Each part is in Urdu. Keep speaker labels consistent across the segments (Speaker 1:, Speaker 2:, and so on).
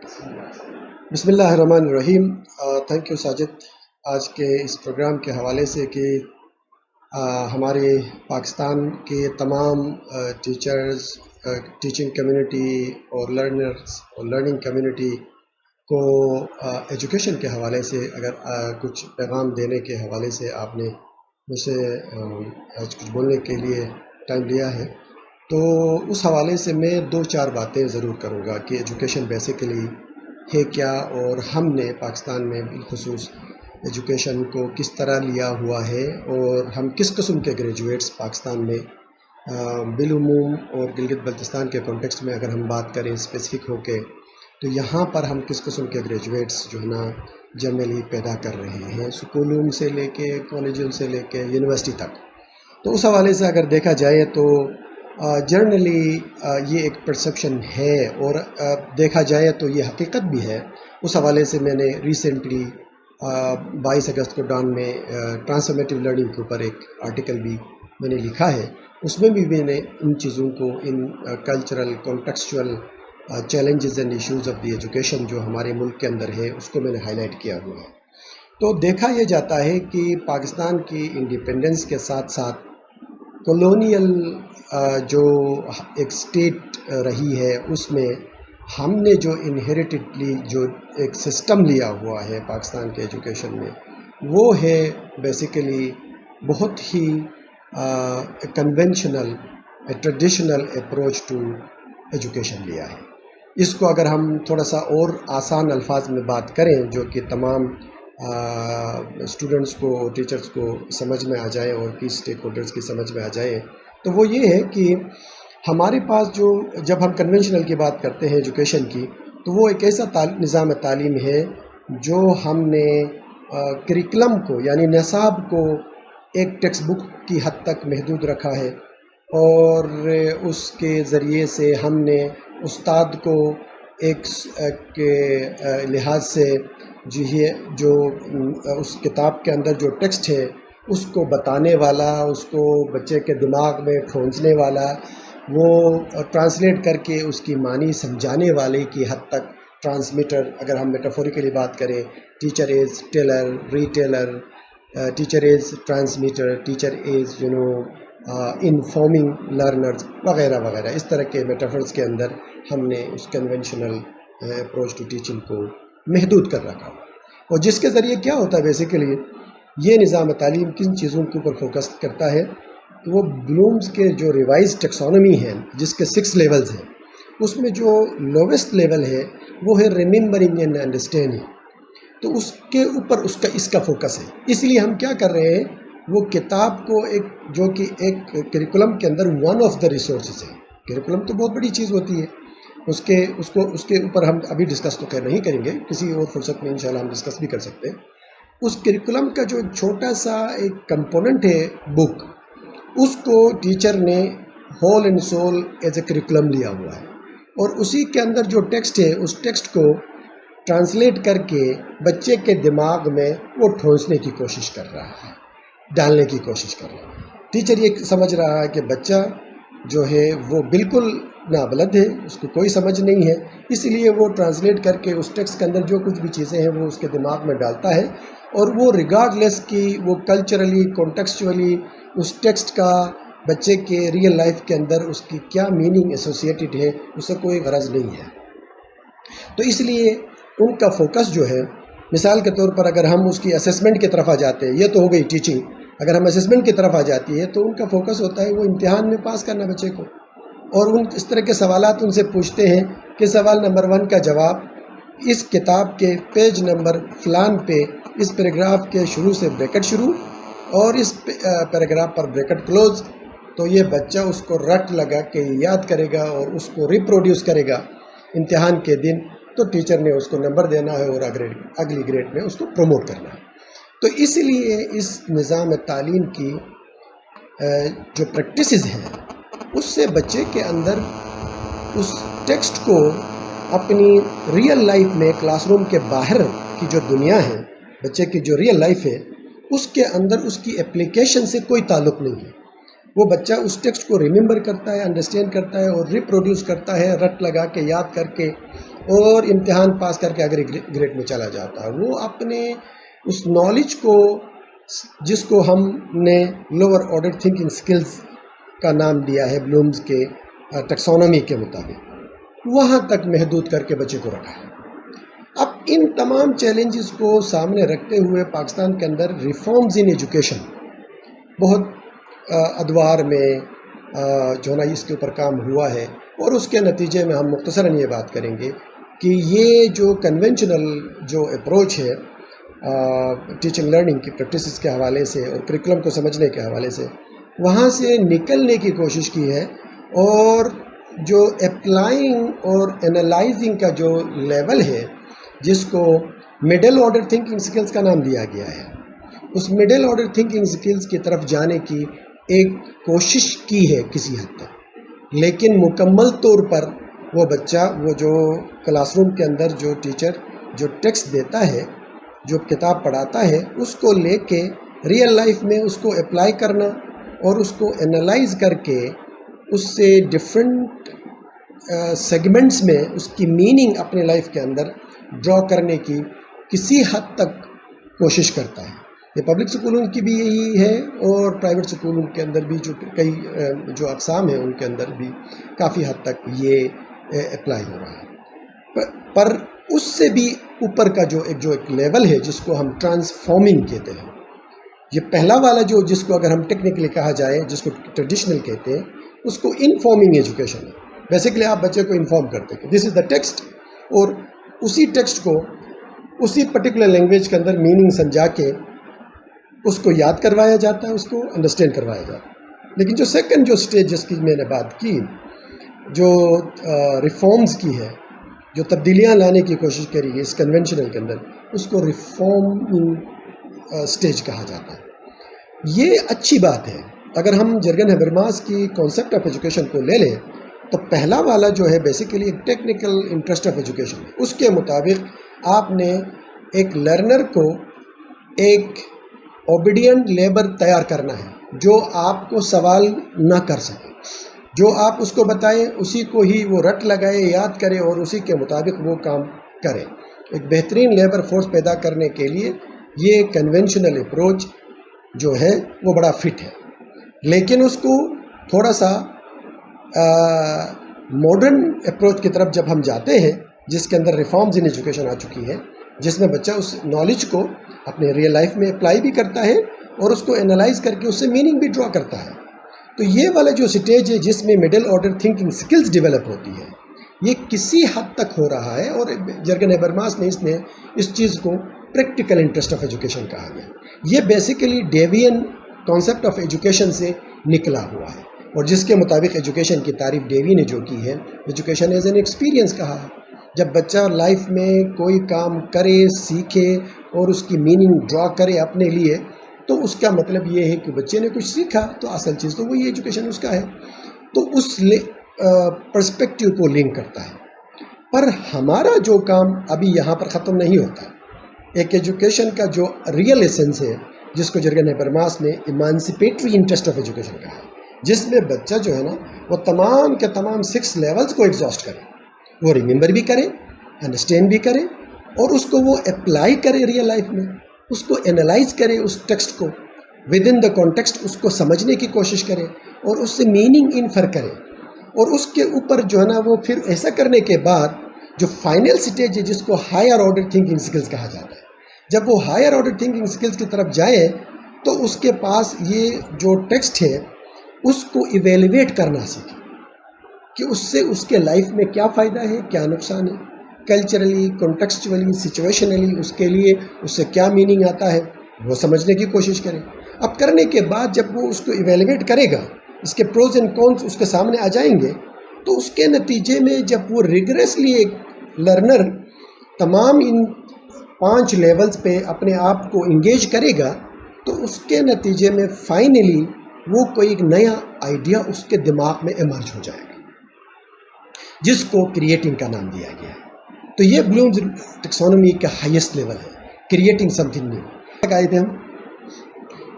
Speaker 1: بسم اللہ الرحمن الرحیم۔ تھینک یو ساجد آج کے اس پروگرام کے حوالے سے کہ ہمارے پاکستان کے تمام ٹیچرز، ٹیچنگ کمیونٹی اور لرنرز اور لرننگ کمیونٹی کو ایجوکیشن کے حوالے سے اگر کچھ پیغام دینے کے حوالے سے آپ نے مجھ سے آج کچھ بولنے کے لیے ٹائم لیا ہے، تو اس حوالے سے میں 2-4 باتیں ضرور کروں گا کہ ایجوکیشن بیسیکلی ہے کیا، اور ہم نے پاکستان میں بالخصوص ایجوکیشن کو کس طرح لیا ہوا ہے، اور ہم کس قسم کے گریجویٹس پاکستان میں بالعموم اور گلگت بلتستان کے کانٹیکسٹ میں اگر ہم بات کریں اسپیسیفک ہو کے، تو یہاں پر ہم کس قسم کے گریجویٹس جو ہے نا جنرلی پیدا کر رہے ہیں، اسکولوں سے لے کے کالجوں سے لے کے یونیورسٹی تک۔ تو اس حوالے سے اگر دیکھا جائے تو جنرلی یہ ایک پرسیپشن ہے، اور دیکھا جائے تو یہ حقیقت بھی ہے۔ اس حوالے سے میں نے ریسنٹلی 22 اگست کو ڈان میں ٹرانسفارمیٹیو لرننگ کے اوپر ایک آرٹیکل بھی میں نے لکھا ہے۔ اس میں بھی میں نے ان چیزوں کو، ان cultural contextual challenges and issues of the education جو ہمارے ملک کے اندر ہے، اس کو میں نے ہائی لائٹ کیا ہوا ہے۔ تو دیکھا یہ جاتا ہے کہ پاکستان کی انڈیپینڈنس کے ساتھ ساتھ کولونیل جو ایک سٹیٹ رہی ہے، اس میں ہم نے جو انہیریٹڈلی جو ایک سسٹم لیا ہوا ہے پاکستان کے ایجوکیشن میں، وہ ہے بیسیکلی بہت ہی conventional traditional approach to education لیا ہے۔ اس کو اگر ہم تھوڑا سا اور آسان الفاظ میں بات کریں جو کہ تمام اسٹوڈنٹس کو، ٹیچرز کو سمجھ میں آ جائے اور کی اسٹیک ہولڈرز کی سمجھ میں آ جائے، تو وہ یہ ہے کہ ہمارے پاس جو جب ہم کنونشنل کی بات کرتے ہیں ایجوکیشن کی، تو وہ ایک ایسا نظام تعلیم ہے جو ہم نے کریکلم کو یعنی نصاب کو ایک ٹیکسٹ بک کی حد تک محدود رکھا ہے، اور اس کے ذریعے سے ہم نے استاد کو ایک کے لحاظ سے جو اس کتاب کے اندر جو ٹیکسٹ ہے اس کو بتانے والا، اس کو بچے کے دماغ میں ٹھونسنے والا، وہ ٹرانسلیٹ کر کے اس کی معنی سمجھانے والے کی حد تک ٹرانسمیٹر، اگر ہم میٹافوریکلی بات کریں، teacher as teller, retailer, teacher as transmitter, teacher as informing learners وغیرہ وغیرہ، اس طرح کے میٹافرز کے اندر ہم نے اس کنونشنل اپروچ ٹو ٹیچنگ کو محدود کر رکھا، اور جس کے ذریعے کیا ہوتا ہے بیسیکلی یہ نظام تعلیم کن چیزوں کے اوپر فوکس کرتا ہے، وہ بلومز کے جو ریوائز ٹیکسانومی ہے جس کے 6 لیولز ہیں، اس میں جو لوویسٹ لیول ہے وہ ہے ریممبرنگ اینڈ انڈرسٹینڈنگ۔ تو اس کے اوپر اس کا فوکس ہے۔ اس لیے ہم کیا کر رہے ہیں، وہ کتاب کو ایک جو کہ ایک کریکولم کے اندر ون آف دا ریسورسز ہے۔ کریکولم تو بہت بڑی چیز ہوتی ہے، اس کے اوپر ہم ابھی ڈسکس تو نہیں کریں گے، کسی اور فرصت میں انشاءاللہ ہم ڈسکس بھی کر سکتے ہیں۔ اس کریکولم کا جو ایک چھوٹا سا ایک کمپوننٹ ہے بک، اس کو ٹیچر نے whole and soul as a curriculum لیا ہوا ہے، اور اسی کے اندر جو ٹیکسٹ ہے اس ٹیکسٹ کو ٹرانسلیٹ کر کے بچے کے دماغ میں وہ ٹھونسنے کی کوشش کر رہا ہے، ڈالنے کی کوشش کر رہا ہے۔ ٹیچر یہ سمجھ رہا ہے کہ بچہ جو ہے وہ بالکل نابلد ہے، اس کو کوئی سمجھ نہیں ہے، اس لیے وہ ٹرانسلیٹ کر کے اس ٹیکسٹ کے اندر جو کچھ بھی چیزیں ہیں وہ اس کے دماغ میں ڈالتا ہے، اور وہ ریگارڈ لیس کی وہ کلچرلی کانٹیکسچولی اس ٹیکسٹ کا بچے کے ریئل لائف کے اندر اس کی کیا میننگ ایسوسیٹڈ ہے، اسے کوئی غرض نہیں ہے۔ تو اس لیے ان کا فوکس جو ہے، مثال کے طور پر اگر ہم اس کی اسیسمنٹ کی طرف آ جاتے ہیں، یہ تو ہو گئی ٹیچنگ، اگر ہم اسیسمنٹ کی طرف آ جاتی ہے تو ان کا فوکس ہوتا ہے وہ امتحان میں پاس کرنا بچے کو، اور اس طرح کے سوالات ان سے پوچھتے ہیں کہ سوال نمبر 1 کا جواب اس کتاب کے پیج نمبر فلان پہ اس پیراگراف کے شروع سے بریکٹ شروع اور اس پیراگراف پر بریکٹ کلوز، تو یہ بچہ اس کو رٹ لگا کے یاد کرے گا اور اس کو ریپروڈیوس کرے گا امتحان کے دن، تو ٹیچر نے اس کو نمبر دینا ہے اور اگلی گریڈ میں اس کو پروموٹ کرنا ہے۔ تو اس لیے اس نظام تعلیم کی جو پریکٹسز ہیں اس سے بچے کے اندر اس ٹیکسٹ کو اپنی ریئل لائف میں، کلاس روم کے باہر کی جو دنیا ہے، بچے کی جو ریئل لائف ہے، اس کے اندر اس کی اپلیکیشن سے کوئی تعلق نہیں ہے۔ وہ بچہ اس ٹیکسٹ کو ریممبر کرتا ہے، انڈرسٹینڈ کرتا ہے اور ریپروڈیوس کرتا ہے، رٹ لگا کے، یاد کر کے، اور امتحان پاس کر کے اگر گریڈ میں چلا جاتا ہے. وہ اپنے اس نالج کو، جس کو ہم نے لوور آرڈر تھنکنگ سکلز کا نام دیا ہے بلومز کے ٹیکسونومی کے مطابق، وہاں تک محدود کر کے بچے کو رکھا ہے. اب ان تمام چیلنجز کو سامنے رکھتے ہوئے پاکستان کے اندر ریفارمز ان ایجوکیشن بہت ادوار میں جو ہے نا اس کے اوپر کام ہوا ہے، اور اس کے نتیجے میں ہم مختصراً یہ بات کریں گے کہ یہ جو کنونشنل جو اپروچ ہے ٹیچنگ لرننگ کی پریکٹسز کے حوالے سے اور کریکولم کو سمجھنے کے حوالے سے، وہاں سے نکلنے کی کوشش کی ہے، اور جو اپلائنگ اور انالائزنگ کا جو لیول ہے، جس کو مڈل آرڈر تھنکنگ سکلز کا نام دیا گیا ہے، اس مڈل آرڈر تھنکنگ سکلز کی طرف جانے کی ایک کوشش کی ہے کسی حد تک، لیکن مکمل طور پر وہ بچہ، وہ جو کلاس روم کے اندر جو ٹیچر جو ٹیکسٹ دیتا ہے، جو کتاب پڑھاتا ہے، اس کو لے کے ریئل لائف میں اس کو اپلائی کرنا اور اس کو انالائز کر کے اس سے ڈفرینٹ سیگمنٹس میں اس کی میننگ اپنے لائف کے اندر ڈرا کرنے کی کسی حد تک کوشش کرتا ہے. یہ پبلک سکولوں کی بھی یہی ہے، اور پرائیویٹ سکولوں کے اندر بھی جو کئی جو اقسام ہیں ان کے اندر بھی کافی حد تک یہ اپلائی ہو رہا ہے. پر اس سے بھی اوپر کا جو ایک لیول ہے، جس کو ہم ٹرانسفارمنگ کہتے ہیں، یہ پہلا والا جس کو اگر ہم ٹیکنیکلی کہا جائے، جس کو ٹریڈیشنل کہتے ہیں، اس کو انفارمنگ ایجوکیشن ہے. بیسیکلی آپ بچے کو انفارم کرتے ہیں دس از دا ٹیکسٹ، اور اسی ٹیکسٹ کو اسی پرٹیکولر لینگویج کے اندر میننگ سمجھا کے اس کو یاد کروایا جاتا ہے، اس کو انڈرسٹینڈ کروایا جاتا ہے. لیکن جو سیکنڈ جو سٹیج جس کی میں نے بات کی، جو ریفارمز کی ہے، جو تبدیلیاں لانے کی کوشش کری ہے اس کنونشنل کے اندر، اس کو ریفارمنگ سٹیج کہا جاتا ہے. یہ اچھی بات ہے. اگر ہم جرگن ہیبرماس کی کانسیپٹ آف ایجوکیشن کو لے لیں تو پہلا والا جو ہے بیسیکلی ایک ٹیکنیکل انٹرسٹ آف ایجوکیشن ہے. اس کے مطابق آپ نے ایک لرنر کو ایک اوبیڈینٹ لیبر تیار کرنا ہے، جو آپ کو سوال نہ کر سکے، جو آپ اس کو بتائیں اسی کو ہی وہ رٹ لگائے، یاد کرے اور اسی کے مطابق وہ کام کرے. ایک بہترین لیبر فورس پیدا کرنے کے لیے یہ کنونشنل اپروچ جو ہے وہ بڑا فٹ ہے. لیکن اس کو تھوڑا سا ماڈرن اپروچ کی طرف جب ہم جاتے ہیں، جس کے اندر ریفارمز ان ایجوکیشن آ چکی ہے، جس میں بچہ اس نالج کو اپنے ریئل لائف میں اپلائی بھی کرتا ہے اور اس کو انالائز کر کے اس سے میننگ بھی ڈرا کرتا ہے. تو یہ والا جو سٹیج ہے جس میں middle order thinking skills develop ہوتی ہے، یہ کسی حد تک ہو رہا ہے، اور جرگن ہیبرماس نے اس چیز کو پریکٹیکل انٹرسٹ آف ایجوکیشن کہا گیا. یہ بیسیکلی ڈیوین کانسیپٹ آف ایجوکیشن سے نکلا ہوا ہے، اور جس کے مطابق ایجوکیشن کی تعریف ڈیوی نے جو کی ہے، ایجوکیشن ایز این ایکسپیرینس کہا ہے. جب بچہ لائف میں کوئی کام کرے، سیکھے اور اس کی میننگ ڈرا کرے اپنے لیے، تو اس کا مطلب یہ ہے کہ بچے نے کچھ سیکھا، تو اصل چیز تو وہی ایجوکیشن اس کا ہے. تو اس پرسپیکٹیو کو لنک کرتا ہے. پر ہمارا جو کام ابھی یہاں پر ختم نہیں ہوتا. ایک ایجوکیشن کا جو ریئل ایسنس ہے، جس کو جرگن ہیبرماس نے ایمانسیپیٹری انٹرسٹ آف ایجوکیشن کہا ہے، جس میں بچہ جو ہے نا وہ تمام کے تمام 6 لیولز کو ایگزاسٹ کرے، وہ ریممبر بھی کرے، انڈرسٹینڈ بھی کرے، اور اس کو وہ اپلائی کرے ریئل لائف میں، اس کو انالائز کرے، اس ٹیکسٹ کو ود ان دا کانٹیکسٹ اس کو سمجھنے کی کوشش کرے اور اس سے میننگ انفر کرے. اور اس کے اوپر جو ہے نا وہ پھر ایسا کرنے کے بعد جو فائنل سٹیج ہے، جس کو ہائر آرڈر تھنکنگ سکلز کہا جاتا ہے، جب وہ ہائر آرڈر تھنکنگ سکلز کی طرف جائے تو اس کے پاس یہ جو ٹیکسٹ ہے اس کو ایویلیویٹ کرنا سیکھے کہ اس سے اس کے لائف میں کیا فائدہ ہے، کیا نقصان ہے، کلچرلی، کانٹیکسچولی، سچویشنلی اس کے لیے اس سے کیا میننگ آتا ہے، وہ سمجھنے کی کوشش کرے. اب کرنے کے بعد جب وہ اس کو ایویلیویٹ کرے گا، اس کے پروز اینڈ کونس اس کے سامنے آ جائیں گے، تو اس کے نتیجے میں جب وہ ریگریسلی ایک لرنر تمام ان 5 لیولز پہ اپنے آپ کو انگیج کرے گا، تو اس کے نتیجے میں فائنلی وہ کوئی ایک نیا آئیڈیا اس کے دماغ میں ایمرج ہو جائے گا، جس کو کریٹنگ کا نام دیا گیا ہے. تو یہ بلومز ٹیکسونومی کا ہائیسٹ لیول ہے، کریٹنگ سم تھنگ نیو. آئے تھے ہم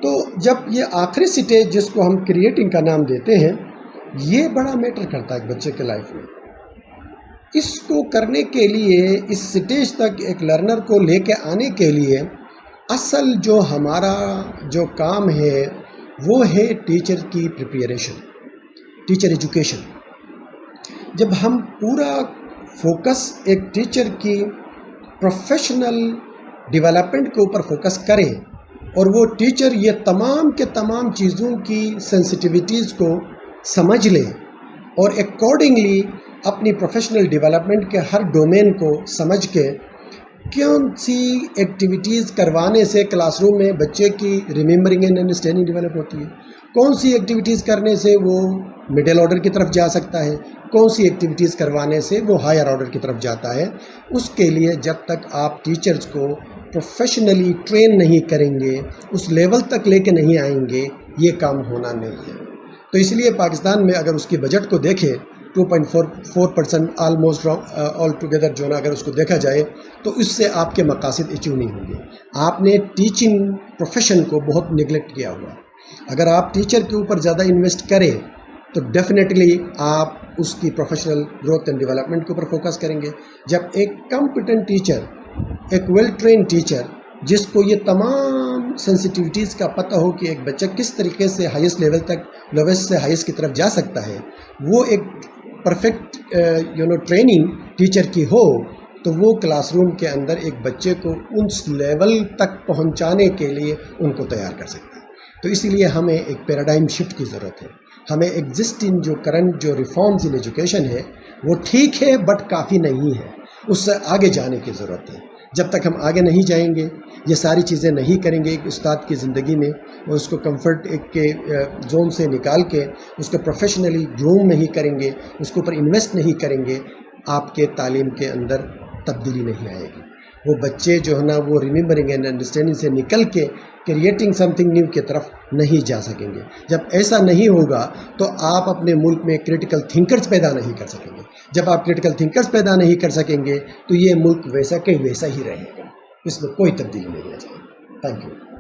Speaker 1: تو جب یہ آخری سٹیج جس کو ہم کریٹنگ کا نام دیتے ہیں، یہ بڑا میٹر کرتا ہے ایک بچے کے لائف میں۔ اس کو کرنے کے لیے، اس سٹیج تک ایک لرنر کو لے کے آنے کے لیے اصل جو ہمارا جو کام ہے وہ ہے ٹیچر کی پریپریشن، ٹیچر ایجوکیشن۔ جب ہم پورا فوکس ایک ٹیچر کی پروفیشنل ڈیولپمنٹ کے اوپر فوکس کریں اور وہ ٹیچر یہ تمام کے تمام چیزوں کی سینسٹیویٹیز کو سمجھ لے اور اکارڈنگلی اپنی پروفیشنل ڈیولپمنٹ کے ہر ڈومین کو سمجھ کے کون سی ایکٹیویٹیز کروانے سے کلاس روم میں بچے کی ریممبرنگ اینڈ انڈرسٹینڈنگ ڈیولپ ہوتی ہے، کون سی ایکٹیویٹیز کرنے سے وہ مڈل آرڈر کی طرف جا سکتا ہے، کون سی ایکٹیویٹیز کروانے سے وہ ہائر آرڈر کی طرف جاتا ہے۔ اس کے لیے جب تک آپ ٹیچرز کو پروفیشنلی ٹرین نہیں کریں گے، اس لیول تک لے کے نہیں آئیں گے، یہ کام ہونا نہیں ہے۔ تو اس لیے پاکستان میں اگر اس کی بجٹ کو دیکھیں 2.4% آلموسٹ آل ٹوگیدر جو نا اگر اس کو دیکھا جائے تو اس سے آپ کے مقاصد اچیو نہیں ہوں گے۔ آپ نے ٹیچنگ پروفیشن کو بہت نگلیکٹ کیا ہوا۔ اگر آپ ٹیچر کے اوپر زیادہ انویسٹ کریں تو ڈیفینیٹلی آپ اس کی پروفیشنل گروتھ اینڈ ڈیولپمنٹ کے اوپر فوکس کریں گے۔ جب ایک کمپیٹنٹ ٹیچر، ایک ویل ٹرین ٹیچر جس کو یہ تمام سینسٹیوٹیز کا پتہ ہو کہ ایک بچہ کس طریقے سے ہائیسٹ لیول تک، لویسٹ سے ہائیسٹ کی طرف جا سکتا ہے، وہ ایک پرفیکٹ ٹریننگ ٹیچر کی ہو تو وہ کلاس روم کے اندر ایک بچے کو اس لیول تک پہنچانے کے لیے ان کو تیار کر سکتا ہے۔ تو اسی لیے ہمیں ایک پیراڈائم شفٹ کی ضرورت ہے۔ ہمیں ایگزسٹنگ جو کرنٹ جو ریفارمز ان ایجوکیشن ہے وہ ٹھیک ہے بٹ کافی نہیں ہے، اس سے آگے جانے کی ضرورت ہے۔ جب تک ہم آگے نہیں جائیں گے، یہ ساری چیزیں نہیں کریں گے ایک استاد کی زندگی میں، اور اس کو کمفرٹ کے زون سے نکال کے اس کو پروفیشنلی گروم نہیں کریں گے، اس کے اوپر انویسٹ نہیں کریں گے، آپ کے تعلیم کے اندر تبدیلی نہیں آئے گی۔ وہ بچے جو ہے نا وہ ریممبرنگ اینڈ انڈرسٹینڈنگ سے نکل کے کریٹنگ سم تھنگ نیو کی طرف نہیں جا سکیں گے۔ جب ایسا نہیں ہوگا تو آپ اپنے ملک میں کریٹیکل تھنکرز پیدا نہیں کر سکیں گے۔ جب آپ کریٹیکل تھنکرز پیدا نہیں کر سکیں گے تو یہ ملک ویسا کہ ویسا ہی رہے گا، اس میں کوئی تبدیلی نہیں آ جائے گی۔ Thank you.